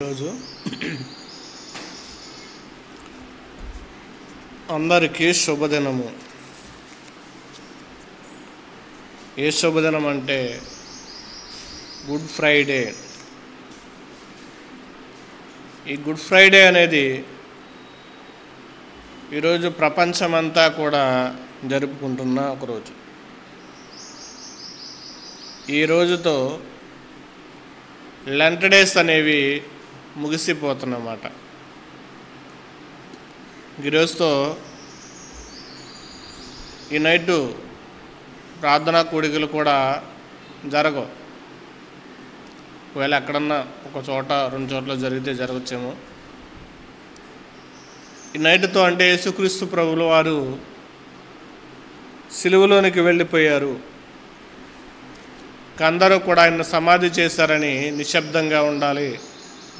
ఈరోజు అందరికీ శుభదినము. ఏ శుభదినం అంటే గుడ్ ఫ్రైడే. ఈ గుడ్ ఫ్రైడే అనేది ఈరోజు ప్రపంచమంతా కూడా జరుపుకుంటున్న ఒకరోజు. ఈ రోజుతో లెంట్ డేస్ అనేవి ముగిసిపోతున్నమాట. ఈరోజుతో ఈ నైటు ప్రార్థనా కూడికలు కూడా జరగవు. ఒకవేళ ఎక్కడన్నా ఒక చోట రెండు చోట్ల జరిగితే జరగచ్చేమో. ఈ నైటుతో అంటే యేసుక్రీస్తు ప్రభువుల వారు సిలువలోనికి వెళ్ళిపోయారు, అందరూ కూడా ఆయన సమాధి చేశారని నిశ్శబ్దంగా ఉండాలి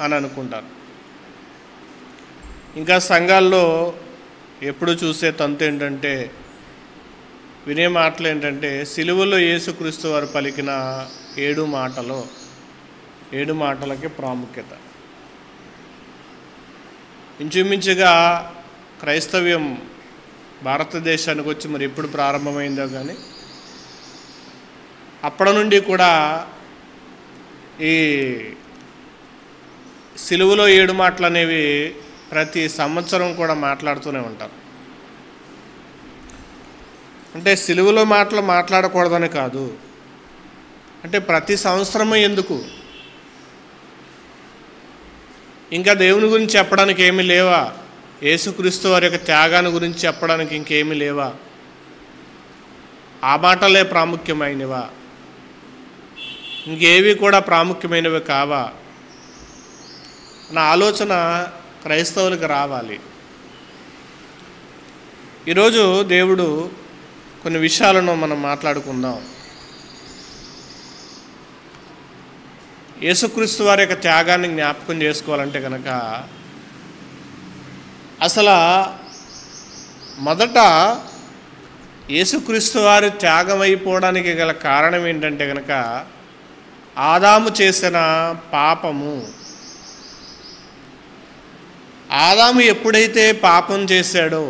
అని అనుకుంటారు. ఇంకా సంఘాల్లో ఎప్పుడు చూసే తంతు ఏంటంటే, వినే మాటలు ఏంటంటే, సిలువలో యేసుక్రీస్తు వారు పలికిన 7 మాటలకి ప్రాముఖ్యత. ఇంచుమించుగా క్రైస్తవ్యం భారతదేశానికి వచ్చి మరి ఎప్పుడు ప్రారంభమైందో కానీ అప్పటి నుండి కూడా ఈ సిలువలో 7 మాటలు అనేవి ప్రతి సంవత్సరం కూడా మాట్లాడుతూనే ఉంటారు. అంటే సిలువలో మాటలు మాట్లాడకూడదని కాదు, అంటే ప్రతి సంవత్సరమే ఎందుకు? ఇంకా దేవుని గురించి చెప్పడానికి ఏమీ లేవా? యేసుక్రీస్తు వారి యొక్క త్యాగాన్ని గురించి చెప్పడానికి ఇంకేమీ లేవా? ఆ మాటలే ప్రాముఖ్యమైనవా? ఇంకేవి కూడా ప్రాముఖ్యమైనవి కావా? నా ఆలోచన క్రైస్తవులకు రావాలి. ఈరోజు దేవుడు కొన్ని విషయాలను మనం మాట్లాడుకుందాం. యేసుక్రీస్తు వారి యొక్క త్యాగాన్ని జ్ఞాపకం చేసుకోవాలంటే కనుక అసలు మొదట యేసుక్రీస్తు వారి త్యాగం అయిపోవడానికి గల కారణం ఏంటంటే కనుక ఆదాము చేసిన పాపము. ఆదాము ఎప్పుడైతే పాపం చేశాడో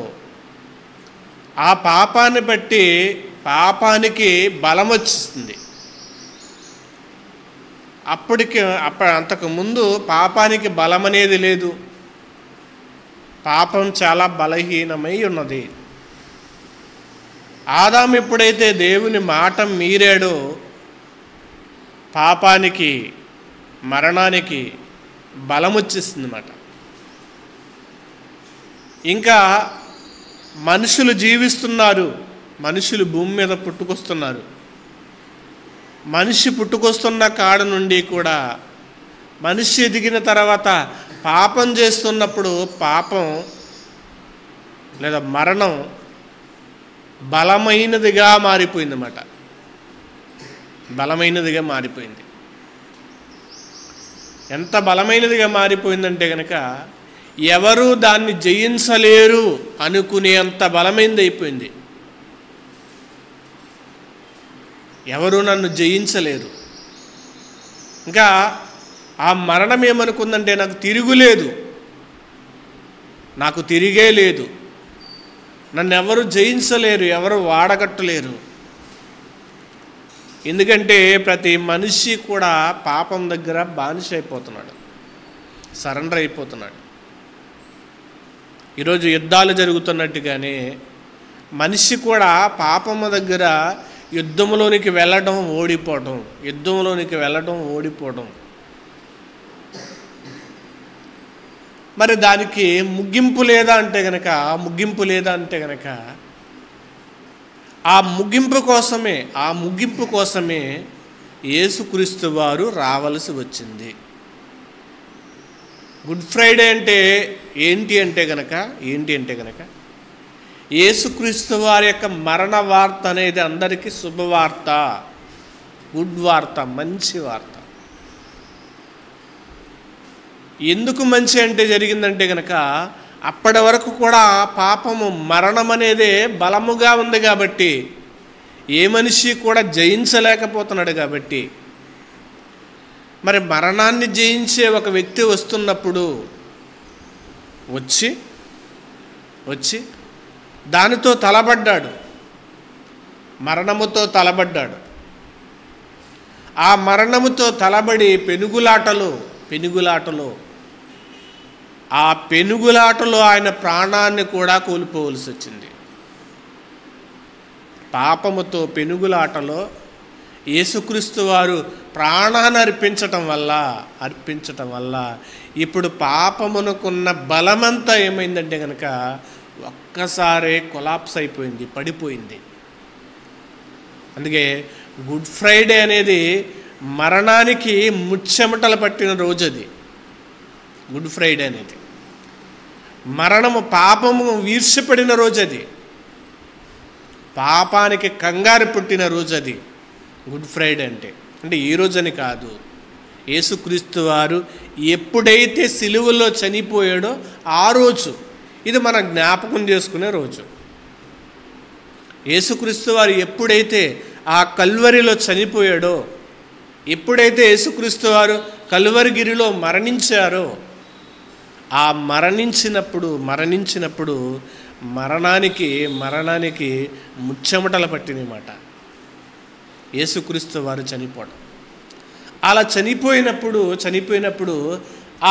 ఆ పాపాన్ని బట్టి పాపానికి బలం వచ్చింది. అంతకుముందు పాపానికి బలం అనేది లేదు. పాపం చాలా బలహీనమై ఉన్నది. ఆదాము ఎప్పుడైతే దేవుని మాట మీరాడో పాపానికి, మరణానికి బలం వచ్చేస్తుంది అన్నమాట. ఇంకా మనుషులు జీవిస్తున్నారు, మనుషులు భూమి మీద పుట్టుకొస్తున్నారు. మనిషి పుట్టుకొస్తున్న కాడ నుండి కూడా మనిషి ఎదిగిన తర్వాత పాపం చేస్తున్నప్పుడు పాపం లేదా మరణం బలమైనదిగా మారిపోయిందన్నమాట. బలమైనదిగా మారిపోయింది. ఎంత బలమైనదిగా మారిపోయిందంటే కనుక ఎవరు దాన్ని జయించలేరు అనుకునేంత బలమైనది అయిపోయింది. ఎవరు నన్ను జయించలేరు. ఇంకా ఆ మరణం ఏమనుకుందంటే, నాకు తిరుగులేదు, నాకు తిరిగే లేదు, నన్ను ఎవరు జయించలేరు, ఎవరు వాడగట్టలేరు. ఎందుకంటే ప్రతి మనిషి కూడా పాపం దగ్గర బానిస అయిపోతున్నాడు, సరెండర్ అయిపోతున్నాడు. ఈరోజు యుద్ధాలు జరుగుతున్నట్టుగానే మనిషి కూడా పాపము దగ్గర యుద్ధంలోనికి వెళ్ళడం ఓడిపోవడం. మరి దానికి ముగింపు లేదా అంటే కనుక ఆ ముగింపు కోసమే యేసుక్రీస్తు వారు రావలసి వచ్చింది. గుడ్ ఫ్రైడే అంటే ఏంటి అంటే కనుక యేసుక్రీస్తు వారి యొక్క మరణ వార్త అనేది అందరికీ శుభవార్త, గుడ్ వార్త, మంచి వార్త. ఎందుకు మంచి అంటే జరిగిందంటే కనుక అప్పటి వరకు కూడా పాపము, మరణం అనేదే బలముగా ఉంది కాబట్టి ఏ మనిషి కూడా జయించలేకపోతున్నాడు కాబట్టి మరి మరణాన్ని జయించే ఒక వ్యక్తి వస్తున్నప్పుడు వచ్చి దానితో తలబడ్డాడు, మరణముతో తలబడ్డాడు. ఆ మరణముతో తలబడి పెనుగులాటలో ఆయన ప్రాణాన్ని కూడా కోల్పోవలసి వచ్చింది. పాపముతో పెనుగులాటలో యేసుక్రీస్తు వారు ప్రాణాన్ని అర్పించటం వల్ల ఇప్పుడు పాపమునకున్న బలమంతా ఏమైందంటే కనుక ఒక్కసారే కొలాప్స్ అయిపోయింది, పడిపోయింది. అందుకే గుడ్ ఫ్రైడే అనేది మరణానికి ముచ్చెమటలు పట్టిన రోజు. అది గుడ్ ఫ్రైడే అనేది మరణము, పాపము ఈర్ష్యపడిన రోజు. అది పాపానికి కంగారు పుట్టిన రోజు. అది గుడ్ ఫ్రైడే అంటే ఈ రోజని కాదు, యేసుక్రీస్తు వారు ఎప్పుడైతే సిలువలో చనిపోయాడో ఆ రోజు. ఇది మనం జ్ఞాపకం చేసుకునే రోజు. యేసుక్రీస్తు వారు ఎప్పుడైతే ఆ కల్వరిలో చనిపోయాడో, ఎప్పుడైతే యేసుక్రీస్తు వారు కల్వరిగిరిలో మరణించారో, ఆ మరణించినప్పుడు మరణానికి ముచ్చెమటలు పట్టినమాట యేసుక్రీస్తు వారు చనిపోవడం. అలా చనిపోయినప్పుడు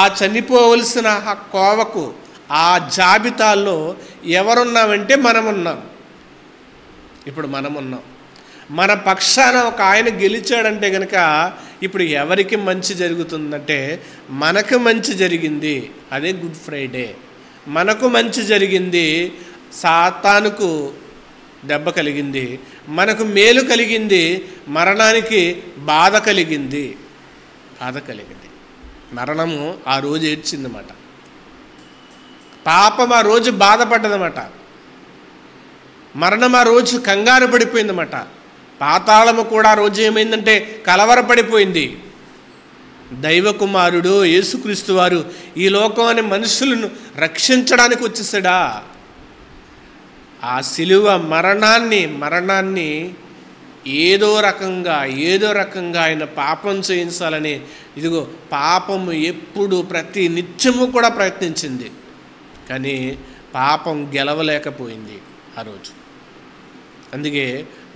ఆ చనిపోవలసిన ఆ కోవకు, ఆ జాబితాల్లో ఎవరున్నామంటే మనమున్నాం. ఇప్పుడు మనమున్నాం. మన పక్షాన ఒక ఆయన గెలిచాడంటే కనుక ఇప్పుడు ఎవరికి మంచి జరుగుతుందంటే మనకు మంచి జరిగింది. అదే గుడ్ ఫ్రైడే. మనకు మంచి జరిగింది, సాతానుకు దెబ్బ కలిగింది. మనకు మేలు కలిగింది, మరణానికి బాధ కలిగింది. మరణము ఆ రోజు ఏడ్చిందన్నమాట. పాపం ఆ రోజు బాధపడ్డదన్నమాట. మరణం ఆ రోజు కంగారు పడిపోయిందన్నమాట. పాతాళము కూడా ఆ రోజు ఏమైందంటే కలవరపడిపోయింది. దైవ కుమారుడు యేసుక్రీస్తు వారు ఈ లోకంలోని మనుషులను రక్షించడానికి వచ్చేసాడా? ఆ సిలువ మరణాన్ని ఏదో రకంగా ఆయన పాపం చేయించాలని, ఇదిగో పాపము ఎప్పుడు ప్రతి నిత్యము కూడా ప్రయత్నించింది, కానీ పాపం గెలవలేకపోయింది ఆ రోజు. అందుకే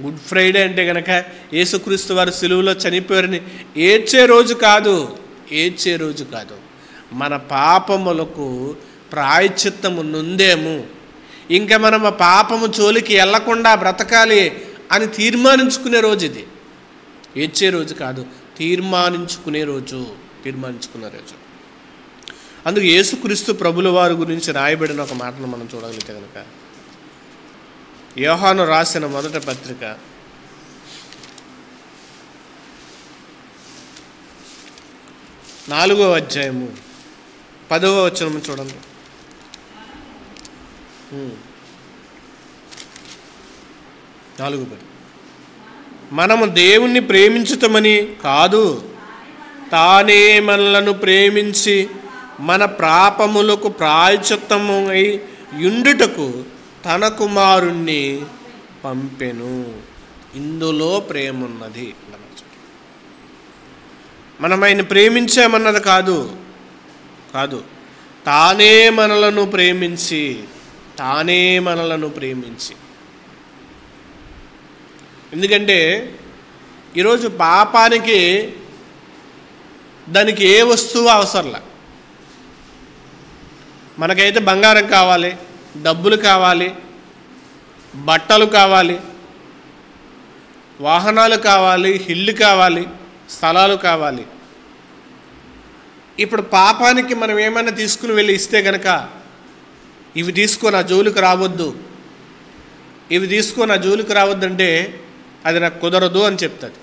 గుడ్ ఫ్రైడే అంటే కనుక యేసుక్రీస్తు వారు సిలువలో చనిపోయారని ఏడ్చే రోజు కాదు. మన పాపములకు ప్రాయశ్చిత్తము నొందేము, ఇంకా మనం ఆ పాపము జోలికి వెళ్లకుండా బ్రతకాలి అని తీర్మానించుకునే రోజు. ఇది ఏడ్చే రోజు కాదు, తీర్మానించుకునే రోజు. అందుకు యేసుక్రీస్తు ప్రభుల వారి గురించి రాయబడిన ఒక మాటను మనం చూడగలిగితే కనుక యోహాను రాసిన మొదటి పత్రిక 4వ అధ్యాయము 10వ వచనం చూడండి. మనము దేవుణ్ణి ప్రేమించుతామని కాదు, తానే మనలను ప్రేమించి మన పాపములకు ప్రాయశ్చిత్తమై యుండుటకు తన కుమారుణ్ణి పంపెను. ఇందులో ప్రేమ ఉన్నది. మనం ఆయన ప్రేమించామన్నది కాదు, తానే మనలను ప్రేమించి. ఎందుకంటే ఈరోజు పాపానికి దానికి ఏ వస్తువు అవసరంలా. మనకైతే బంగారం కావాలి, డబ్బులు కావాలి, బట్టలు కావాలి, వాహనాలు కావాలి, ఇల్లు కావాలి, స్థలాలు కావాలి. ఇప్పుడు పాపానికి మనం ఏమైనా తీసుకుని వెళ్ళి ఇస్తే కనుక ఇవి తీసుకో నా జోలికి రావద్దంటే అది నాకు కుదరదు అని చెప్తుంది.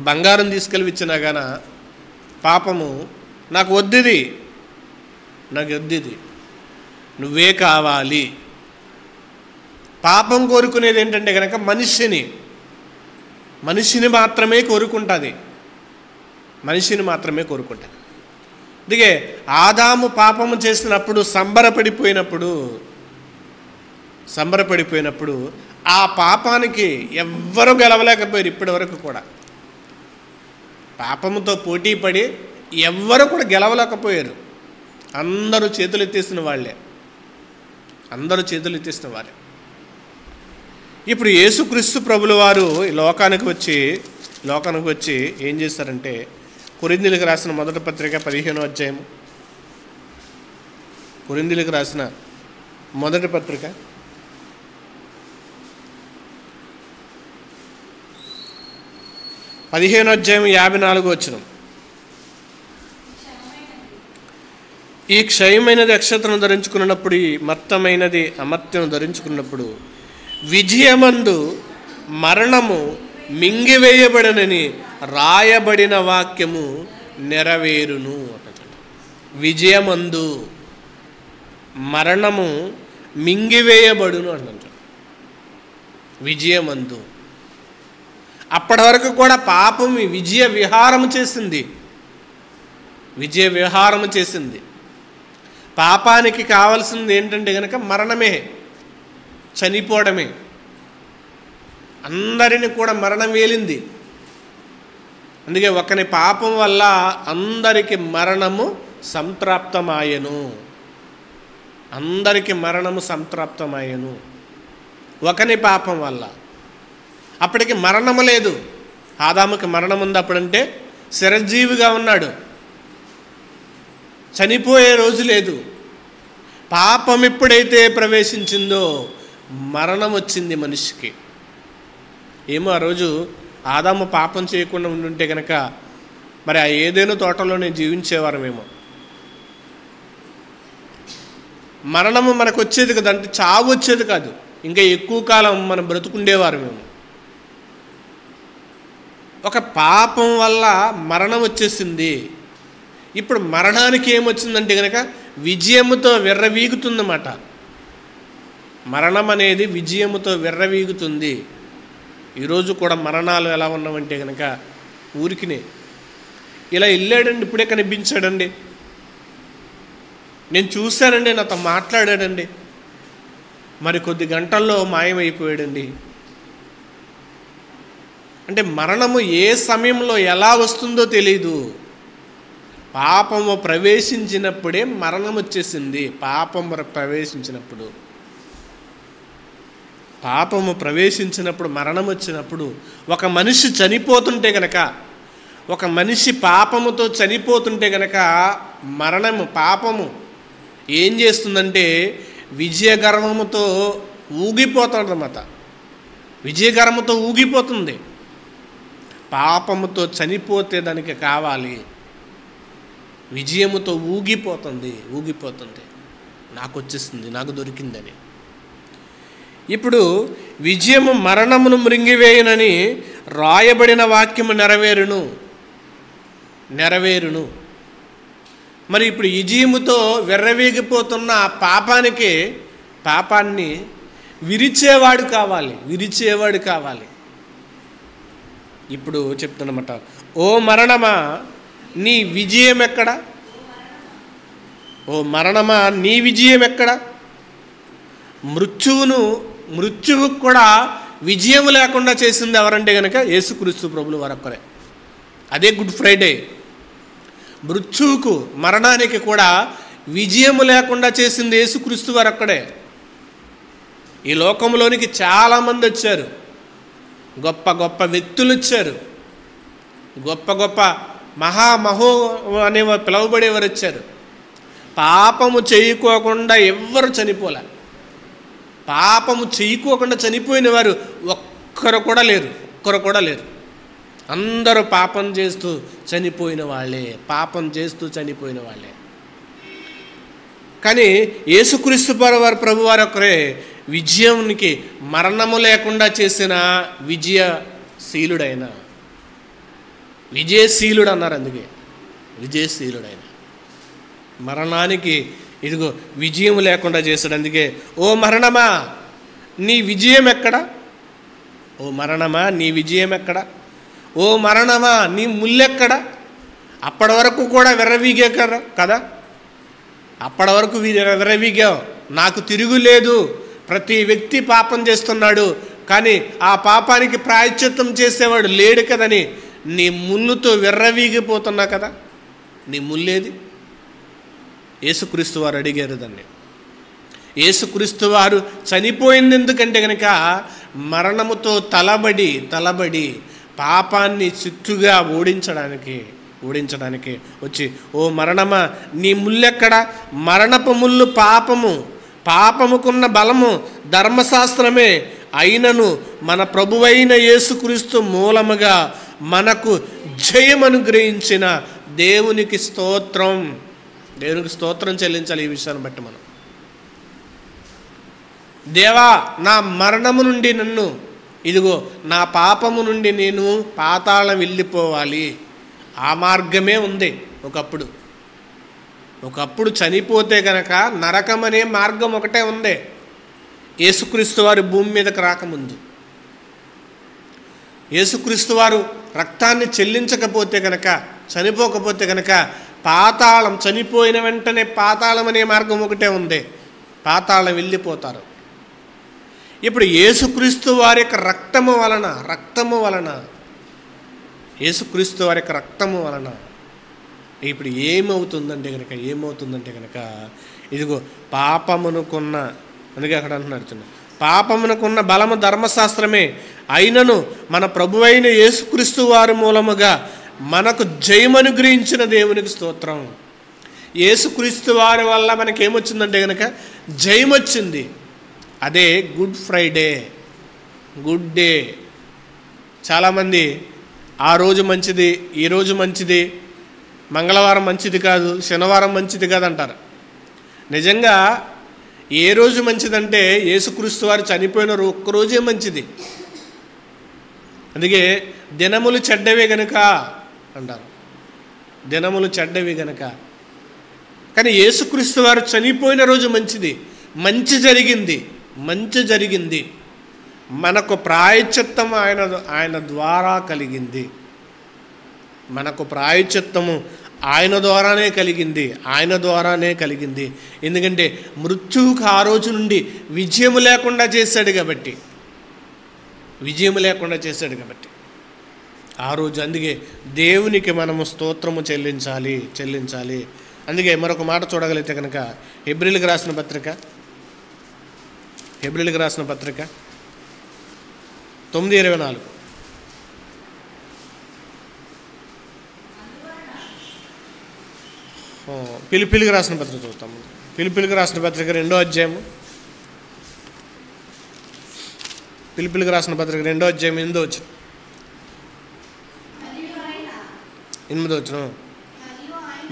బంగారం తీసుకెళ్ళి ఇచ్చినా గాన పాపము నాకు వద్దిది, నువ్వే కావాలి. పాపం కోరుకునేది ఏంటంటే కనుక మనిషిని మాత్రమే కోరుకుంటుంది. అందుకే ఆదాము పాపము చేసినప్పుడు సంబరపడిపోయినప్పుడు ఆ పాపానికి ఎవ్వరూ గెలవలేకపోయారు ఇప్పటి వరకు కూడా. పాపముతో పోటీ పడి ఎవ్వరు కూడా గెలవలేకపోయారు. అందరూ చేతులు ఎత్తేసిన వాళ్ళే, అందరూ చేతులు ఎత్తేసిన వారే. ఇప్పుడు యేసుక్రీస్తు ప్రభుల వారు ఈ లోకానికి వచ్చి ఏం చేస్తారంటే, కొరింథీయులకు రాసిన మొదటి పత్రిక 15వ అధ్యాయం, కొరింథీయులకు రాసిన మొదటి పత్రిక 15వ అధ్యాయం 54వ వచనం. ఈ క్షయమైనది అక్షతను ధరించుకున్నప్పుడు, ఈ మత్తమైనది అమర్త్యం ధరించుకున్నప్పుడు విజయమందు మరణము మింగివేయబడనని రాయబడిన వాక్యము నెరవేరును. విజయమందు మరణము మింగివేయబడును అంటారు. విజయమందు అప్పటి వరకు కూడా పాపం విజయ విహారము చేసింది. పాపానికి కావాల్సింది ఏంటంటే కనుక మరణమే, చనిపోవడమే. అందరిని కూడా మరణం వేలింది. అందుకే ఒకని పాపం వల్ల అందరికి మరణము సంప్రాప్తమాయెను. అందరికి మరణము సంప్రాప్తమాయెను ఒకని పాపం వల్ల. అప్పటికి మరణము లేదు. ఆదాముకి మరణం ఉంది అప్పుడంటే, చిరంజీవిగా ఉన్నాడు, చనిపోయే రోజు లేదు. పాపం ఎప్పుడైతే ప్రవేశించిందో మరణం వచ్చింది మనిషికి. ఏమో ఆ రోజు ఆదాము పాపం చేయకుండా ఉండుంటే కనుక మరి ఆ ఏదైనా తోటలోనే జీవించేవారమేమో. మరణము మనకు వచ్చేది కదా, అంటే చావు వచ్చేది కాదు, ఇంకా ఎక్కువ కాలం మనం బ్రతుకుండేవారమేమో. ఒక పాపం వల్ల మరణం వచ్చేసింది. ఇప్పుడు మరణానికి ఏమొచ్చిందంటే కనుక విజయముతో విర్రవీగుతుందన్నమాట. మరణం అనేది విజయముతో విర్రవీగుతుంది. ఈరోజు కూడా మరణాలు ఎలా ఉన్నామంటే కనుక ఊరికినే ఇలా వెళ్ళాడండి, ఇప్పుడే కనిపించాడండి, నేను చూశానండి, నాతో మాట్లాడాడండి, మరి కొద్ది గంటల్లో మాయమైపోయాడండి. అంటే మరణము ఏ సమయంలో ఎలా వస్తుందో తెలీదు. పాపము ప్రవేశించినప్పుడే మరణం వచ్చేసింది. పాపము ప్రవేశించినప్పుడు మరణం వచ్చినప్పుడు ఒక మనిషి చనిపోతుంటే గనక, ఒక మనిషి పాపముతో చనిపోతుంటే గనక పాపము ఏం చేస్తుందంటే విజయగర్వముతో ఊగిపోతుందన్నమాట. విజయగర్వముతో ఊగిపోతుంది. పాపముతో చనిపోతే దానికి కావాలి, విజయముతో ఊగిపోతుంది. నాకు వచ్చేసింది, నాకు దొరికిందని. ఇప్పుడు విజయము మరణమును మృంగివేయనని రాయబడిన వాక్యము నెరవేరును. మరి ఇప్పుడు విజయముతో విర్రవీగిపోతున్న పాపాన్ని విరిచేవాడు కావాలి. ఇప్పుడు చెప్తున్నమాట, ఓ మరణమా నీ విజయం ఎక్కడ? మృత్యువుకు కూడా విజయం లేకుండా చేసింది ఎవరంటే కనుక యేసుక్రీస్తు ప్రభులు వారొక్కరే. అదే గుడ్ ఫ్రైడే. మృత్యువుకు, మరణానికి కూడా విజయం లేకుండా చేసింది యేసుక్రీస్తు వారొక్కడే. ఈ లోకంలోనికి చాలామంది వచ్చారు, గొప్ప గొప్ప వ్యక్తులు వచ్చారు, గొప్ప మహామహో అనే పిలువబడేవారు వచ్చారు. పాపము చేయకోకుండా ఎవ్వరు చనిపోలే. పాపము చేయకోకుండా చనిపోయిన వారు ఒక్కరు కూడా లేరు. అందరూ పాపం చేస్తూ చనిపోయిన వాళ్ళే. కానీ యేసుక్రీస్తు వారి ప్రభువారు ఒక్కరే విజయానికి మరణము లేకుండా చేసిన విజయశీలుడు అన్నారు. అందుకే విజయశీలుడైన, మరణానికి ఇదిగో విజయం లేకుండా చేశాడు. అందుకే ఓ మరణమా నీ విజయం ఎక్కడ? ఓ మరణమా నీ ముల్లెక్కడ? అప్పటి వరకు కూడా విర్రవీగా కదా, అప్పటి వరకు విర్రవీగావు, నాకు తిరుగులేదు, ప్రతి వ్యక్తి పాపం చేస్తున్నాడు, కానీ ఆ పాపానికి ప్రాయశ్చిత్తం చేసేవాడు లేడు కదని నీ ముళ్ళుతో విర్రవీగిపోతున్నా కదా, నీ ముళ్ళేది? యేసుక్రీస్తు వారు అడిగారు దాన్ని. యేసుక్రీస్తు వారు చనిపోయింది ఎందుకంటే కనుక మరణముతో తలబడి పాపాన్ని చిత్తుగా ఓడించడానికి వచ్చి, ఓ మరణమా నీ ముల్లెక్కడ? మరణపు ముళ్ళు పాపముకున్న బలము ధర్మశాస్త్రమే, అయినను మన ప్రభువైన యేసుక్రీస్తు మూలముగా మనకు జయమనుగ్రహించిన దేవునికి స్తోత్రం. దేవునికి స్తోత్రం చెల్లించాలి. ఈ విషయాన్ని బట్టి మనం, దేవా నా మరణము నుండి నన్ను, ఇదిగో నా పాపము నుండి నేను పాతాళం వెళ్ళిపోవాలి. ఆ మార్గమే ఉంది. ఒకప్పుడు చనిపోతే కనుక నరకం అనే మార్గం ఒకటే ఉంది. యేసుక్రీస్తు వారు భూమి మీదకి రాకముందు, యేసుక్రీస్తు వారు రక్తాన్ని చెల్లించకపోతే కనుక, చనిపోకపోతే కనుక పాతాళం, చనిపోయిన వెంటనే పాతాళం అనే మార్గం ఒకటే ఉంది. పాతాళం వెళ్ళిపోతారు. ఇప్పుడు యేసుక్రీస్తు వారి యొక్క రక్తము వలన యేసుక్రీస్తు వారి యొక్క రక్తము వలన ఇప్పుడు ఏమవుతుందంటే కనుక ఇదిగో పాపమునుకున్న, అందుకే అక్కడ అంటున్నాడు, పాపమునకున్న బలము ధర్మశాస్త్రమే, అయినను మన ప్రభువైన యేసుక్రీస్తు వారి మూలముగా మనకు జయమనుగ్రహించిన దేవునికి స్తోత్రం. యేసుక్రీస్తు వారి వల్ల మనకేమొచ్చిందంటే కనుక జయం వచ్చింది. అదే గుడ్ ఫ్రైడే, గుడ్ డే. చాలామంది ఆ రోజు మంచిది, ఈరోజు మంచిది, మంగళవారం మంచిది కాదు, శనివారం మంచిది కాదు అంటారు. నిజంగా ఏ రోజు మంచిదంటే యేసుక్రీస్తు వారు చనిపోయిన ఒక్కరోజే మంచిది. అందుకే దినములు చెడ్డవే గనుక అంటారు, దినములు చెడ్డవి గనుక. కానీ యేసుక్రీస్తు వారు చనిపోయిన రోజు మంచిది, మంచి జరిగింది. మనకు ప్రాయశ్చిత్తం ఆయన ద్వారా కలిగింది. మనకు ప్రాయశ్చిత్తము ఆయన ద్వారానే కలిగింది. ఎందుకంటే మృత్యువుకు ఆ రోజు నుండి విజయము లేకుండా చేశాడు కాబట్టి ఆ రోజు. అందుకే దేవునికి మనము స్తోత్రము చెల్లించాలి. అందుకే మరొక మాట చూడగలిగితే కనుక హెబ్రీయులకు రాసిన పత్రిక 9:24. ఫిలిప్పీయులకు రాసిన పత్రిక చూస్తాము. ఫిలిప్పీయులకు రాసిన పత్రిక 2వ అధ్యాయము, 8వ వచనం.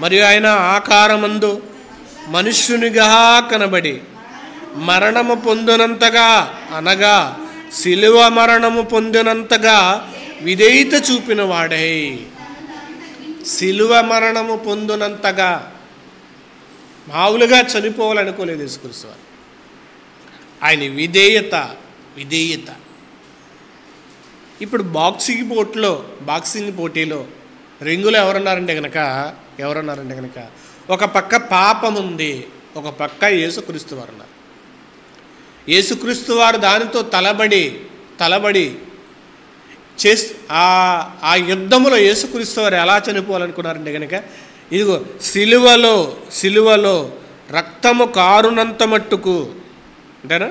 మరియు ఆయన ఆకారమందు మనుష్యునిగా కనబడి మరణము పొందినంతగా, అనగా శిలువ మరణము పొందినంతగా విధేయత చూపిన వాడై. శిలువ మరణము పొందినంతగా, మామూలుగా చనిపోవాలనుకోలేదు యేసుక్రీస్తు వారు. ఆయన విధేయత. ఇప్పుడు బాక్సింగ్ పోటీలో రింగులో ఎవరన్నారంటే కనుక ఒక పక్క పాపం ఉంది, ఒక పక్క యేసుక్రీస్తు వారు ఉన్నారు. యేసుక్రీస్తు వారు దానితో తలబడి ఆ యుద్ధములో యేసుక్రీస్తు వారు ఎలా చనిపోవాలనుకున్నారంటే కనుక, ఇదిగో సిలువలో రక్తము కారునంత మట్టుకు అంటారా,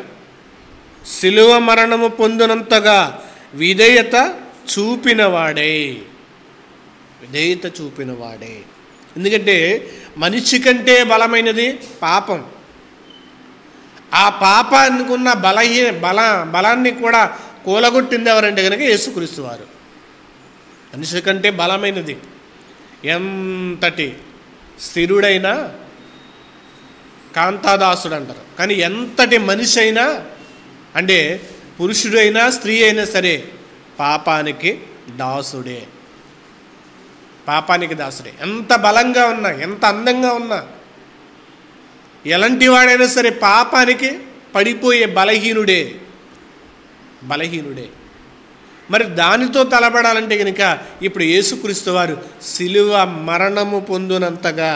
సిలువ మరణము పొందినంతగా విధేయత చూపినవాడే. ఎందుకంటే మనిషి కంటే బలమైనది పాపం. ఆ పాపానికి ఉన్న బలాన్ని కూడా కూలగొట్టింది ఎవరంటే కనుక యేసుక్రీస్తు వారు. మనిషి కంటే బలమైనది. ఎంతటి స్థిరుడైనా కాంతాదాసుడు అంటారు. కానీ ఎంతటి మనిషి అయినా, అంటే పురుషుడైనా స్త్రీ అయినా సరే పాపానికి దాసుడే. ఎంత బలంగా ఉన్నా, ఎంత అందంగా ఉన్నా, ఎలాంటి వాడైనా సరే పాపానికి పడిపోయే బలహీనుడే. మరి దానితో తలపడాలంటే కనుక ఇప్పుడు యేసుక్రీస్తు వారు సిలువ మరణము పొందినంతగా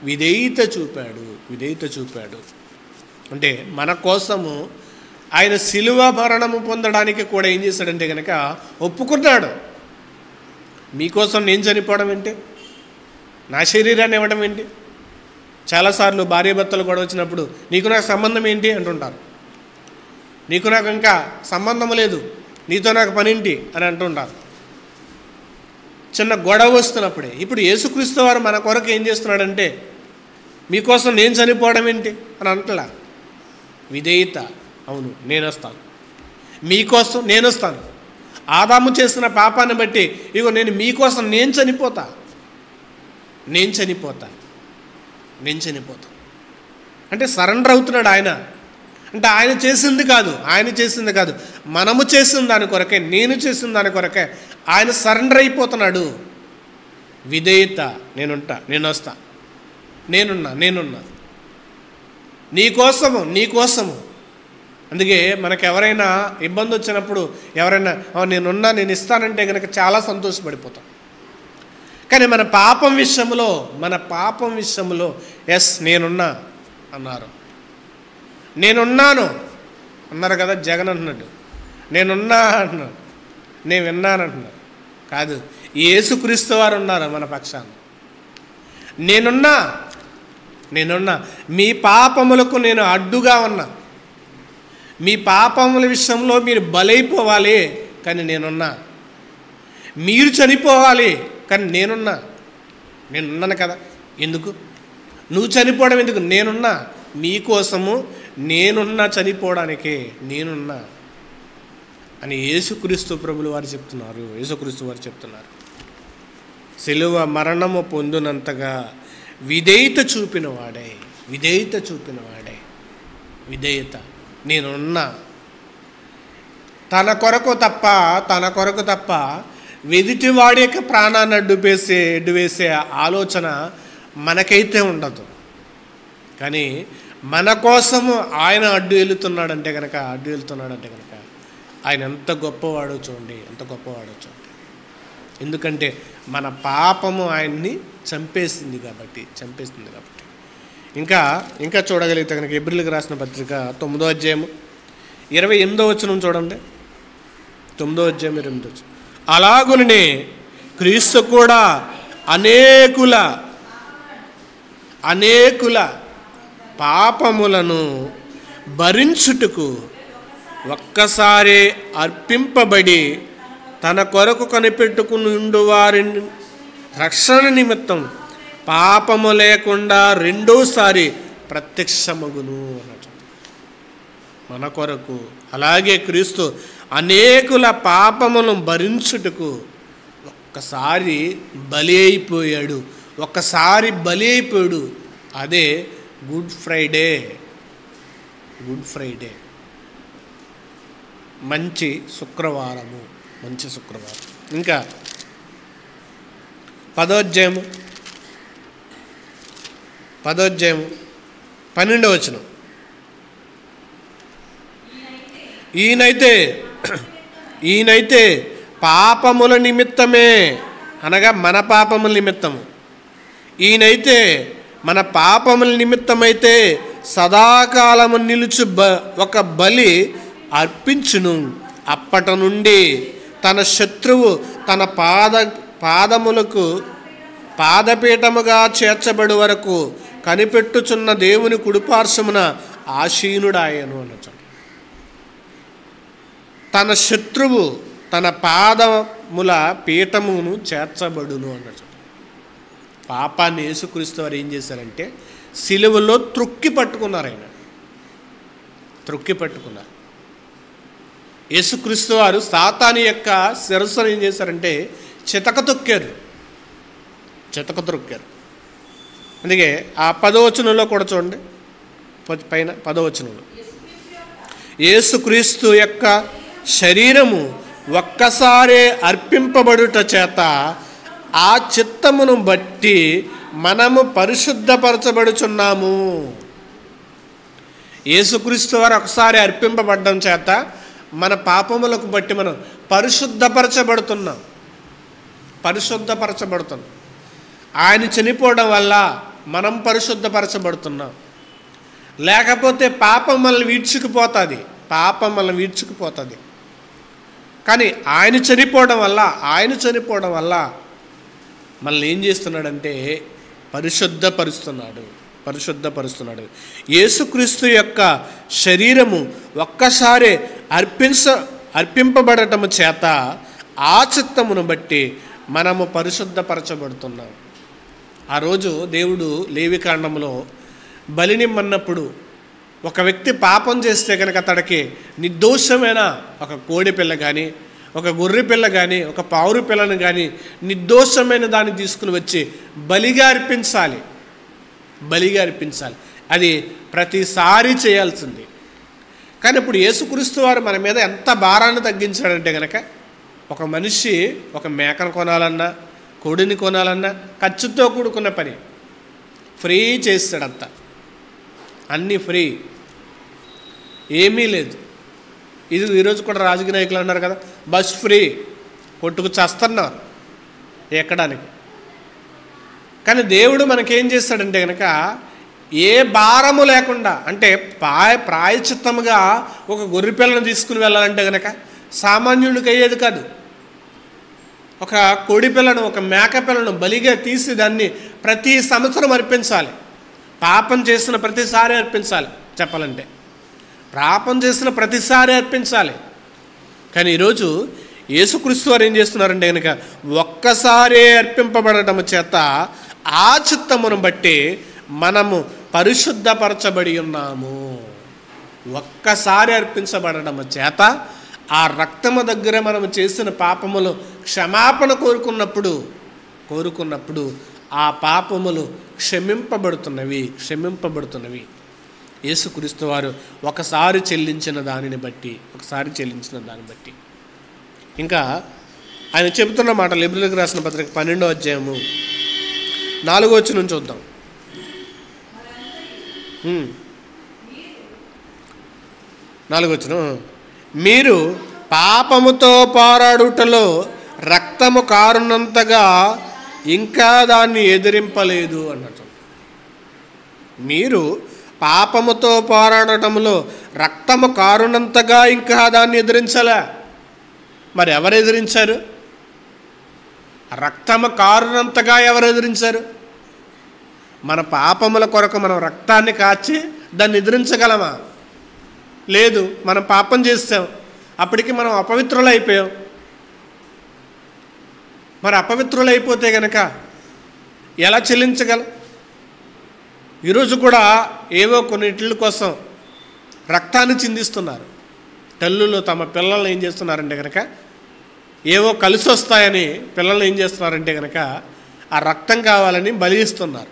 విధేయత చూపాడు. అంటే మన కోసము ఆయన శిలువ మరణము పొందడానికి కూడా ఏం చేశాడంటే కనుక ఒప్పుకున్నాడు. మీకోసం నేను చనిపోవడం ఏంటి, నా శరీరాన్ని ఇవ్వడం ఏంటి? చాలాసార్లు భార్యాభర్తలు గొడవ వచ్చినప్పుడు నీకు నాకు సంబంధం ఏంటి అంటుంటారు. నీకు నాకు ఇంకా సంబంధం లేదు, నీతో నాకు పనేంటి అని అంటుంటారు చిన్న గొడవ వస్తున్నప్పుడే. ఇప్పుడు యేసుక్రీస్తు వారు మన కొరకు ఏం చేస్తున్నాడంటే మీకోసం నేను చనిపోవడం ఏంటి అని అంటలా. విధేయత. అవును, నేను వస్తాను, మీకోసం నేను వస్తాను. ఆదాము చేసిన పాపాన్ని బట్టి ఇగో నేను మీకోసం నేను చనిపోతా అంటే సరెండర్ అవుతున్నాడు ఆయన. అంటే ఆయన చేసింది కాదు, మనము చేసిన దాని కొరకే, నేను చేసిన దాని కొరకే ఆయన సరెండర్ అయిపోతున్నాడు. విధేయత. నేను వస్తా, నేనున్నా నీకోసము. అందుకే మనకు ఎవరైనా ఇబ్బంది వచ్చినప్పుడు ఎవరైనా నేను ఇస్తానంటే కనుక చాలా సంతోషపడిపోతాం. కానీ మన పాపం విషయంలో ఎస్ నేనున్నా అన్నారు. నేనున్నాను అన్నారు కదా, జగన్ అంటున్నాడు. నేనున్నా అంటున్నాడు, నేను విన్నాను అంటున్నాడు. కాదు, యేసుక్రీస్తు వారు ఉన్నారు మన పక్షాన. నేనున్నా, మీ పాపములకు నేను అడ్డుగా ఉన్నా. మీ పాపముల విషయంలో మీరు బలైపోవాలి, కానీ నేనున్నా. మీరు చనిపోవాలి, కానీ నేనున్నాను కదా. ఎందుకు నువ్వు చనిపోవడం ఎందుకు? నేనున్నా, మీకోసము నేనున్నా, చనిపోవడానికే నేనున్నా అని యేసుక్రీస్తు వారు చెప్తున్నారు. సిలువ మరణము పొందినంతగా విధేయత చూపినవాడే. విధేయత. నేనున్నా. తన కొరకు తప్ప వెదిటివాడి యొక్క ప్రాణాన్ని అడ్డు వేసే ఆలోచన మనకైతే ఉండదు. కానీ మన కోసము ఆయన అడ్డు వెళ్తున్నాడంటే కనుక ఆయన ఎంత గొప్పవాడో చూడండి. ఎందుకంటే మన పాపము ఆయన్ని చంపేసింది కాబట్టి. ఇంకా చూడగలిగితే కనుక హెబ్రీయులకు రాసిన పత్రిక 9వ అధ్యాయము 28వ వచనం చూడండి. 9వ అధ్యాయం 28వ వచనం. అలాగునే క్రీస్తు కూడా అనేకుల పాపములను భరించుటకు ఒక్కసారి అర్పింపబడి తన కొరకు కనిపెట్టుకుని వారి రక్షణ నిమిత్తం పాపము లేకుండా రెండోసారి ప్రత్యక్షమగును అన్నట్టు. మన కొరకు అలాగే క్రీస్తు అనేకుల పాపములను భరించుటకు ఒక్కసారి బలి అయిపోయాడు. అదే గుడ్ ఫ్రైడే. మంచి శుక్రవారం. ఇంకా 10వ అధ్యాయము 12వ వచనం. ఈయనైతే పాపముల నిమిత్తమే, అనగా మన పాపముల నిమిత్తము, ఈయనైతే మన పాపముల నిమిత్తమైతే సదాకాలము నిలుచు ఒక బలి అర్పించును. అప్పటి నుండి తన శత్రువు తన పాదములకు పాదపీఠముగా చేర్చబడి వరకు కనిపెట్టుచున్న దేవుని కుడిపార్శ్వమున ఆసీనుడాయను అన్నచు. తన శత్రువు తన పాదముల పీఠమును చేర్చబడును అన్నచు. పాపాన్ని యేసుక్రీస్తు వారు ఏం చేశారంటే సిలువలో త్రొక్కి పట్టుకున్నారు. యేసుక్రీస్తు వారు సాతాను యొక్క శిరస్సును ఏం చేశారంటే చితక తొక్కారు. అందుకే ఆ 10వ వచనంలో కూడా చూడండి, పైన 10వ వచనంలో యేసుక్రీస్తు యొక్క శరీరము ఒక్కసారే అర్పింపబడుట చేత ఆ చిత్తమును బట్టి మనము పరిశుద్ధపరచబడుచున్నాము. యేసుక్రీస్తు వారు ఒకసారి అర్పింపబడడం చేత మన పాపములకు బట్టి మనం పరిశుద్ధపరచబడుతున్నాం. ఆయన చనిపోవడం వల్ల మనం పరిశుద్ధపరచబడుతున్నాం. లేకపోతే పాపం మనల్ని వీడ్చుకుపోతుంది. పాపం మనల్ని వీడ్చుకుపోతుంది. కానీ ఆయన చనిపోవడం వల్ల మనల్ని ఏం చేస్తున్నాడంటే పరిశుద్ధపరుస్తున్నాడు. యేసుక్రీస్తు యొక్క శరీరము ఒక్కసారి అర్పింపబడటము చేత ఆ చిత్తమును బట్టి మనము పరిశుద్ధపరచబడుతున్నాం. ఆ రోజు దేవుడు లేవికాండంలో బలినిమ్మన్నప్పుడు ఒక వ్యక్తి పాపం చేస్తే కనుక అతడికి నిర్దోషమైన ఒక కోడి పిల్ల కానీ, ఒక గొర్రె పిల్ల కానీ, ఒక పావురు పిల్లను కానీ నిర్దోషమైన దాన్ని తీసుకుని వచ్చి బలిగా అర్పించాలి. అది ప్రతిసారి చేయాల్సింది. కానీ ఇప్పుడు యేసుక్రీస్తు వారు మన మీద ఎంత భారాన్ని తగ్గించాడంటే కనుక ఒక మనిషి ఒక మేకను కొనాలన్నా, కోడిని కొనాలన్నా ఖర్చుతో కూడుకున్న పని ఫ్రీ చేస్తాడంతా. అన్నీ ఫ్రీ, ఏమీ లేదు. ఇది ఈరోజు కూడా రాజకీయ నాయకులు అన్నారు కదా, బస్ ఫ్రీ, కొట్టుకు చేస్తున్నారు ఎక్కడానికి. కానీ దేవుడు మనకేం చేస్తాడంటే కనుక ఏ భారము లేకుండా, అంటే ప్రాయచిత్తముగా ఒక గొర్రె పిల్లను తీసుకుని వెళ్ళాలంటే కనుక సామాన్యుడికి అయ్యేది కాదు. ఒక కోడి పిల్లను, ఒక మేక పిల్లను బలిగా తీసి దాన్ని ప్రతి సంవత్సరం అర్పించాలి. పాపం చేసిన ప్రతిసారి అర్పించాలి. చెప్పాలంటే పాపం చేసిన ప్రతిసారి అర్పించాలి. కానీ ఈరోజు యేసుక్రీస్తు వారు ఏం చేస్తున్నారంటే కనుక ఒక్కసారే అర్పింపబడటం చేత ఆ చిత్తమును బట్టి మనము పరిశుద్ధపరచబడి ఉన్నాము. ఒక్కసారి అర్పించబడటం చేత ఆ రక్తము దగ్గర మనము చేసిన పాపములు క్షమాపణ కోరుకున్నప్పుడు ఆ పాపములు క్షమింపబడుతున్నవి. యేసుక్రీస్తు వారు ఒకసారి చెల్లించిన దానిని బట్టి ఇంకా ఆయన చెబుతున్న మాట హెబ్రీయులకు రాసిన పత్రిక 12వ అధ్యాయము 4వ వచనం చూద్దాం. మీరు పాపముతో పోరాడుటలో రక్తము కారునంతగా ఇంకా దాన్ని ఎదిరింపలేదు అన్నట్టు. మీరు పాపముతో పోరాడటంలో రక్తము కారునంతగా ఇంకా దాన్ని ఎదిరించలే. మరి ఎవరు ఎదిరించారు? రక్తము కారునంతగా ఎవరు ఎదిరించారు? మన పాపముల కొరకు మనం రక్తాన్ని కాచి దాన్ని ఎదిరించగలమా? లేదు. మనం పాపం చేస్తాం, అప్పటికి మనం అపవిత్రులైపోయాం. మరి అపవిత్రులైపోతే కనుక ఎలా చెల్లించగలం? ఈరోజు కూడా ఏవో కొన్నిటిల కోసం రక్తాన్ని చిందిస్తున్నారు. తల్లులు తమ పిల్లల్ని ఏం చేస్తున్నారంటే కనుక ఏవో కలిసి వస్తాయని పిల్లల్ని ఏం చేస్తున్నారంటే కనుక ఆ రక్తం కావాలని బలిస్తున్నారు.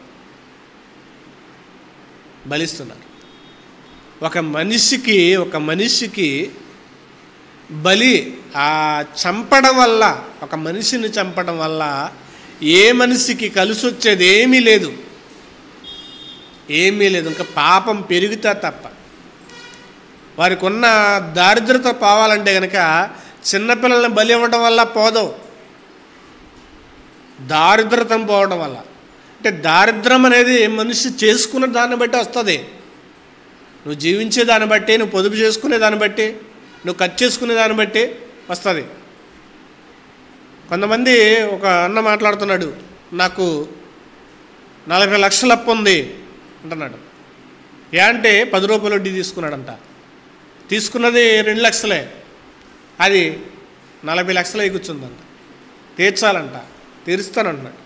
ఒక మనిషికి బలి చంపడం వల్ల, ఒక మనిషిని చంపడం వల్ల ఏ మనిషికి కలిసి వచ్చేది ఏమీ లేదు. ఇంకా పాపం పెరుగుతా తప్ప. వారికి ఉన్న దారిద్రత పోవాలంటే కనుక చిన్నపిల్లల్ని బలి ఇవ్వడం వల్ల పోదు, దారిద్రతం పోవడం వల్ల. అంటే దారిద్రం అనేది మనిషి చేసుకున్న దాన్ని బట్టి వస్తుంది. నువ్వు జీవించే దాన్ని బట్టి, నువ్వు పొదుపు చేసుకునే దాన్ని బట్టి, నువ్వు ఖర్చు చేసుకునే దాన్ని బట్టి వస్తుంది. కొంతమంది ఒక అన్న మాట్లాడుతున్నాడు, నాకు 40 లక్షల అప్పు ఉంది అంటున్నాడు. అంటే 10 రూపాయలు వడ్డీ తీసుకున్నాడంట. తీసుకున్నది 2 లక్షలే, అది 40 లక్షలు అయి కూర్చుందంట. తీర్చాలంట, తీరుస్తానంటున్నాడు.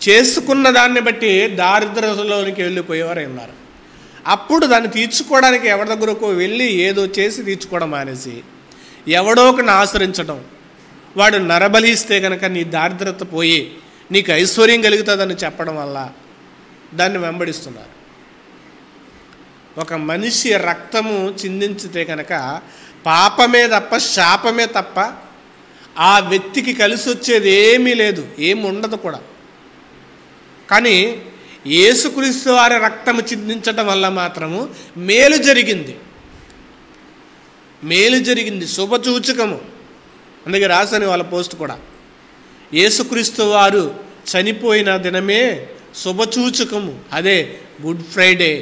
చేసుకున్న దాన్ని బట్టి దారిద్ర్యంలోనికి వెళ్ళిపోయేవారు ఉన్నారు. అప్పుడు దాన్ని తీర్చుకోవడానికి ఎవరి దగ్గరకు వెళ్ళి ఏదో చేసి తీర్చుకోవడం మానేసి ఎవడో ఒకరిని ఆశ్రయించడం, వాడు నరబలిస్తే కనుక నీ దారిద్రత పోయి నీకు ఐశ్వర్యం కలుగుతుందని చెప్పడం వల్ల దాన్ని వెంబడిస్తున్నారు. ఒక మనిషి రక్తము చిందించితే కనుక పాపమే తప్ప, శాపమే తప్ప ఆ వ్యక్తికి కలిసి వచ్చేది ఏమీ లేదు, ఏమి ఉండదు కూడా. కానీ యేసుక్రీస్తు వారి రక్తము చిందించడం వల్ల మాత్రము మేలు జరిగింది, శుభసూచకము. అందుకే రాశాను వాళ్ళ పోస్ట్ కూడా, యేసుక్రీస్తు వారు చనిపోయిన దినమే శుభసూచకము. అదే గుడ్ ఫ్రైడే.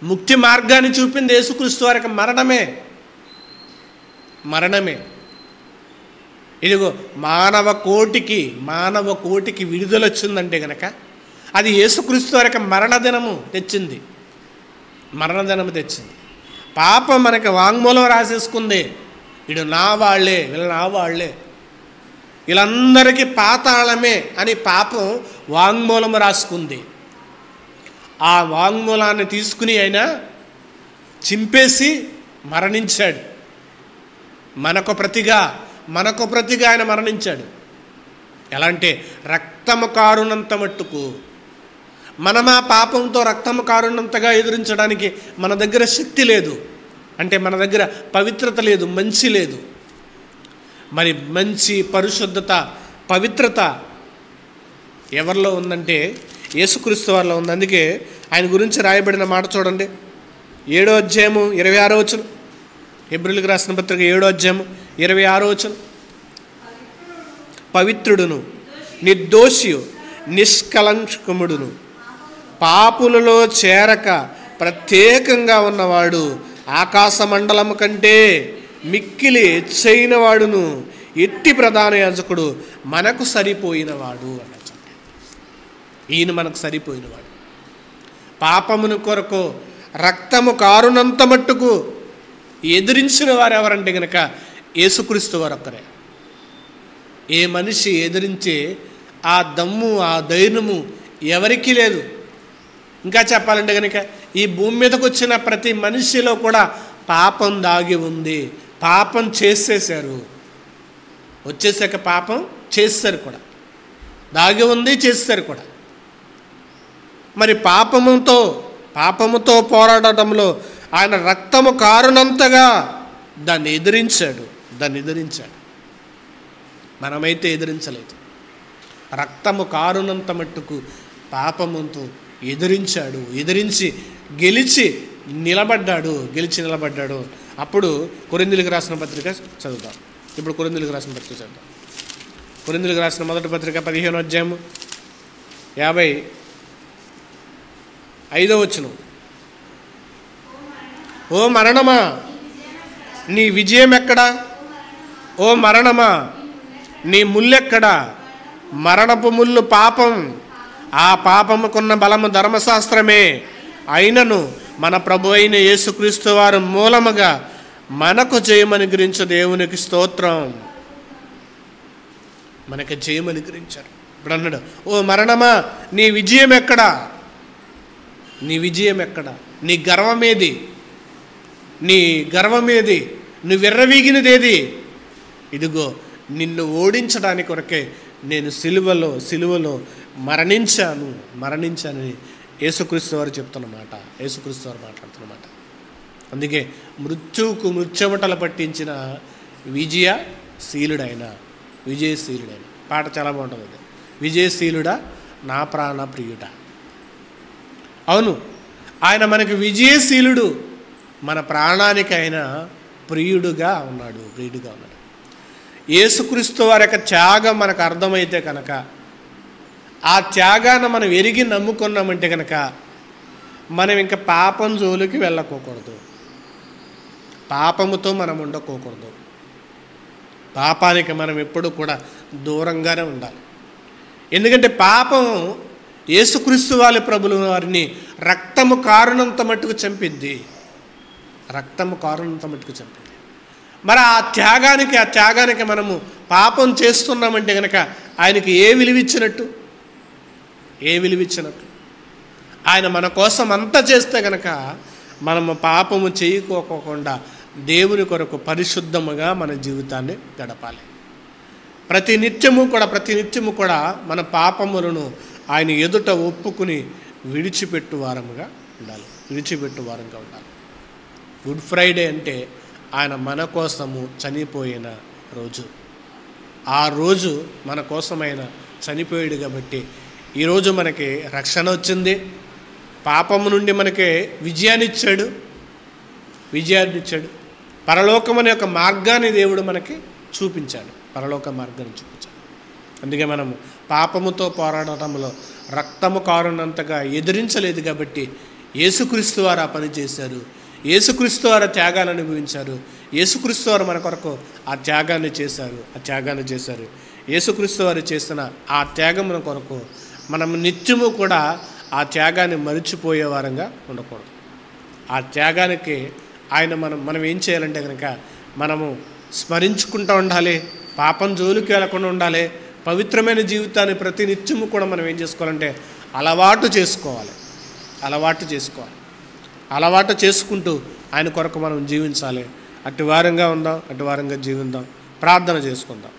ముక్తి మార్గాన్ని చూపింది యేసుక్రీస్తు వారికి మరణమే. ఇదిగో మానవ కోటికి విడుదల వచ్చిందంటే కనుక అది యేసుక్రీస్తు వారికి మరణదినము తెచ్చింది. పాపం మనకి వాంగ్మూలం రాసేసుకుంది. వీళ్ళు నా వాళ్ళే, వీళ్ళందరికీ పాతాళమే అని పాపం వాంగ్మూలం రాసుకుంది. ఆ వాంగ్మూలాన్ని తీసుకుని ఆయన చింపేసి మరణించాడు. మనకు ప్రతిగా ఆయన మరణించాడు. ఎలా అంటే రక్తము కారునంత మట్టుకు. మనం ఆ పాపంతో రక్తము కారునంతగా ఎదురించడానికి మన దగ్గర శక్తి లేదు, అంటే మన దగ్గర పవిత్రత లేదు, మంచి లేదు. మరి మంచి పరిశుద్ధత, పవిత్రత ఎవరిలో ఉందంటే యేసుక్రీస్తు వారిలో ఉంది. అందుకే ఆయన గురించి రాయబడిన మాట చూడండి, 7వ అధ్యాయము 26వ వచనం. హెబ్రీయులకు రాసిన పత్రిక 7వ అధ్యాయము 26వ వచనం. పవిత్రుడును, నిర్దోషియు, నిష్కలంకముడును, పాపులలో చేరక ప్రత్యేకంగా ఉన్నవాడు, ఆకాశ మండలము కంటే మిక్కిలి ఎచ్చైన వాడును, ఎట్టి ప్రధాన యాజకుడు, మనకు సరిపోయినవాడు అన్నట్టు. ఈయన మనకు సరిపోయినవాడు. పాపమును కొరకు రక్తము కారునంత మట్టుకు ఎదిరించిన వారు ఎవరంటే కనుక యేసుక్రీస్తు వారు ఒక్కరే. ఏ మనిషి ఎదిరించే ఆ దమ్ము, ఆ ధైర్యము ఎవరికీ లేదు. ఇంకా చెప్పాలంటే కనుక ఈ భూమి మీదకి వచ్చిన ప్రతి మనిషిలో కూడా పాపం దాగి ఉంది. పాపం చేసేసారు, వచ్చేసాక పాపం చేస్తారు కూడా, దాగి ఉంది, చేస్తారు కూడా. మరి పాపముతో పోరాడటంలో ఆయన రక్తము కారునంతగా దాన్ని ఎదిరించాడు. మనమైతే ఎదిరించలేదు. రక్తము కారునంత మట్టుకు పాపముతో ఎదిరించి గెలిచి నిలబడ్డాడు. అప్పుడు కొరింథీయులకు రాసిన పత్రిక చదువుతాం. కొరింథీయులకు రాసిన మొదటి పత్రిక 15వ అధ్యాయము 55వ వచనం. ఓ మరణమా నీ విజయం ఎక్కడా? ఓ మరణమా నీ ముల్లెక్కడా? మరణపు ముళ్ళు పాపం, ఆ పాపముకున్న బలము ధర్మశాస్త్రమే. అయినను మన ప్రభు అయిన యేసుక్రీస్తు వారు మూలముగా మనకు జయమని గురించి దేవునికి స్తోత్రం. మనకు జయమని గురించారు. ఇప్పుడు అన్నాడు, ఓ మరణమా నీ విజయం ఎక్కడా? నీ గర్వమేది? నువ్వు విర్రవీగినదేది? ఇదిగో నిన్ను ఓడించడానికి కొరకే నేను సిలువలో మరణించానని యేసుక్రీస్తు వారు చెప్తున్నమాట, యేసుక్రీస్తు వారు మాట్లాడుతున్నమాట. అందుకే మృత్యువుకు మృత్యుమటలు పట్టించిన విజయశీలుడైన పాట చాలా బాగుంటుంది. అది విజయశీలుడా నా ప్రాణ ప్రియుడా. అవును, ఆయన మనకు విజయశీలుడు, మన ప్రాణానికి ఆయన ప్రియుడుగా ఉన్నాడు. యేసుక్రీస్తు వారి యొక్క త్యాగం మనకు అర్థమైతే కనుక, ఆ త్యాగాన్ని మనం ఎరిగి నమ్ముకున్నామంటే కనుక మనం ఇంకా పాపం జోలికి వెళ్ళకోకూడదు, పాపముతో మనం ఉండకోకూడదు. పాపానికి మనం ఎప్పుడు కూడా దూరంగానే ఉండాలి. ఎందుకంటే పాపం యేసుక్రీస్తు వారి ప్రభుల వారిని రక్తము కారునంత మట్టుకు చంపింది. మరి ఆ త్యాగానికి మనము పాపం చేస్తున్నామంటే కనుక ఆయనకి ఏ విలువిచ్చినట్టు? ఆయన మన కోసం అంతా చేస్తే కనుక మనము పాపము చేయకోకుండా దేవుని కొరకు పరిశుద్ధముగా మన జీవితాన్ని గడపాలి. ప్రతి నిత్యము కూడా మన పాపములను ఆయన ఎదుట ఒప్పుకుని విడిచిపెట్టు వారంగా ఉండాలి. గుడ్ ఫ్రైడే అంటే ఆయన మన కోసము చనిపోయిన రోజు. ఆ రోజు మన కోసం ఆయన చనిపోయాడు కాబట్టి ఈరోజు మనకి రక్షణ వచ్చింది. పాపము నుండి మనకి విజయాన్ని ఇచ్చాడు. పరలోకం అనే ఒక మార్గాన్ని దేవుడు మనకి చూపించాడు. అందుకే మనము పాపముతో పోరాడటంలో రక్తము కారునంతగా ఎదిరించలేదు కాబట్టి యేసుక్రీస్తు వారు ఆ పని చేశారు. యేసుక్రీస్తు వారు త్యాగాన్ని అనుభవించారు. యేసుక్రీస్తు వారు మన కొరకు ఆ త్యాగాన్ని చేశారు. యేసుక్రీస్తు వారు చేసిన ఆ త్యాగమున కొరకు మనం నిత్యము కూడా ఆ త్యాగాన్ని మరిచిపోయే వారంగా ఉండకూడదు. ఆ త్యాగానికి మనం ఏం చేయాలంటే కనుక మనము స్మరించుకుంటూ ఉండాలి. పాపం జోలికి వెళ్లకుండా ఉండాలి. పవిత్రమైన జీవితాన్ని ప్రతి నిత్యము కూడా మనం ఏం చేసుకోవాలంటే అలవాటు చేసుకోవాలి. అలవాటు చేసుకుంటూ ఆయన కొరకు మనం జీవించాలి. అటు వారంగా ఉందాం, అటు వారంగా జీవిద్దాం. ప్రార్థన చేసుకుందాం.